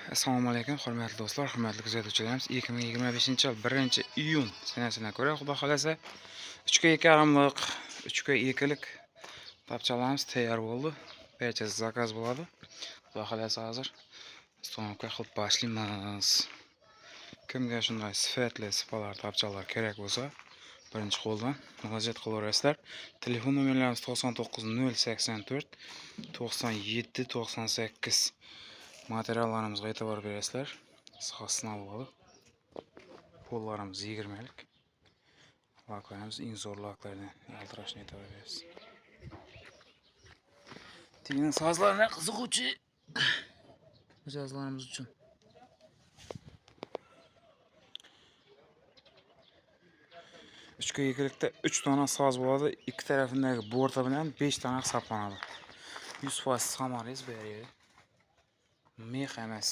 Assalomu alaykum, hurmatli do'stlar, hurmatli kuzatuvchilarimiz. 2025-yil 1-iyun sanasidan ko'ra, xudo xolasa 3,5 3,2lik tapchalarimiz tayyor bo'ldi. Barchasi zakaz bo'ladi. Xudo xolasa hozir isto'mga qilib boshlaymiz. Kimga shunday sifatli sipalar tapchalar kerak bo'lsa, birinchi qo'ldan murojaat qilaverasizlar. Telefon nomerlarimiz 99 084 97 98. Materiallarimizga e'tibor berasizlar. Sinov bo'lib. Pollarimiz 20lik. Laklarimiz eng zo'r laklardan yaltirashni e'tibor berasiz. Tegin sozlarga qiziquvchi mijozlarimiz uchun 3,2likda 3 dona soz bo'ladi. Ikki tarafindagi bo'rta bilan 5 dona hisoblanadi. 100% samariz beradi. Mex emas.